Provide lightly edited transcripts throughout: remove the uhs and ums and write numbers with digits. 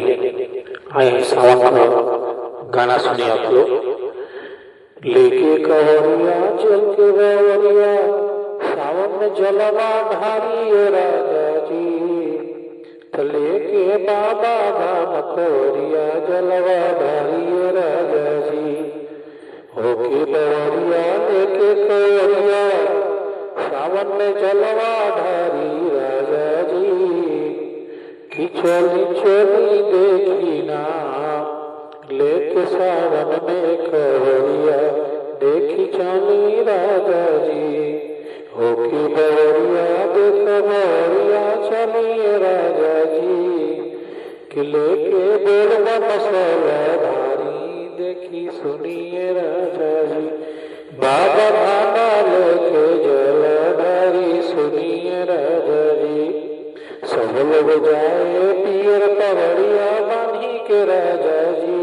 बने आए सावन का गाना सुने आप लोग। लेके कवरिया चल के बवरिया सावन में जलवा ढारी राजा जी, तो लेके बाबा धाम कवरिया जलवा ढारी राजा जी। होके बवरिया लेके कवरिया सावन में जलवा ढारी राजा जी, कि चोली चोली देखी ना लेके सावन में कवरिया देखी चली राजा जी। होके बवरिया देख बवरिया चली राजा जी, कि लेके बेलवा मसाला भारी देखी सुनिए राजा जी। बाबा धाना लेके जला भारी सुनिए राजा जी। सब लोग जाए पियर पगड़िया बांधी के राजा जी,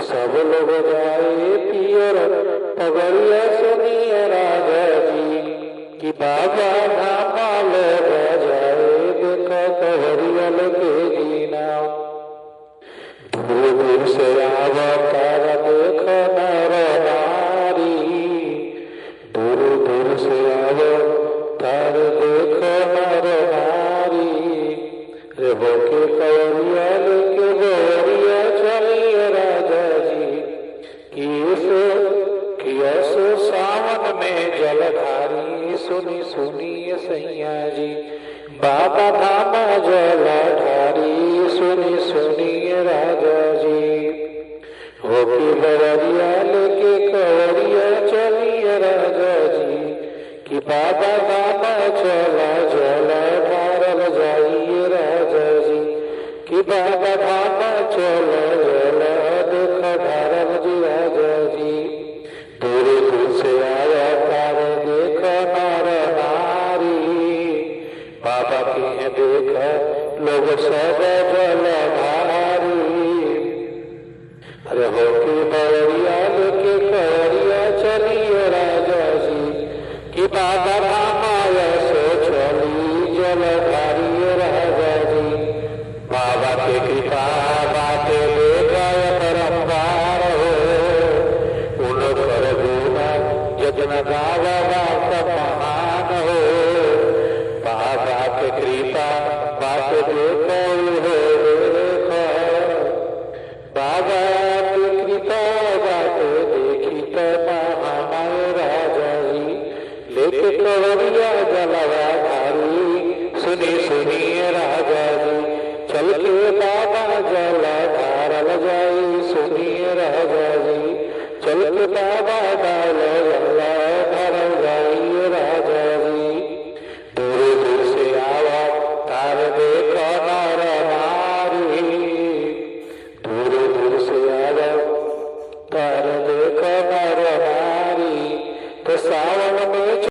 सब लोग जाए पियर पगड़िया सुनिए राजा जी, कि बाबा धामा लोग जाए देखो कवरिया लगे जीना। दूर दूर से अवतार देखो नर नारी, दूर दूर से अवतार देखो नर नारी। रे होके कवरिया लेके बवरिया चलिए राजा जी, कि ऐसो सावन में जलधारी सुनी सुनिए सैया जी। बाबा धामा जलधारी सुनी सुनिए राजा जी। होके बवरिया लेके कवरिया चलिए राजा जी, कि बाबा धामा चला जला ढारल जाइए राजा जी, कि बाबा धामा चला जला देख ढारल जी राजा जी। दूर दूर से आया तार देख नर नारी, बाबा की है देख लोग सब जल भारी। अरे होके बवरिया लेके कवरिया चलिए राजा जी, कि बाबा धामाया से चली जल भारी राजा जी। बाबा के कृपा बाटे बेगाय परम्पार हो, उन कर गुना जतन गावा बात महान हो। बाबा के कृपा बाटे बेगाय हो देखो, बाबा के कृपा बाटे देखी तो महान राजा जी। लेके कवरिया जलवा धारी सुनी सुनिए राजा जी, चल के बाबा जला ढारल जाई सुनिए राजा जी। चल के बाबा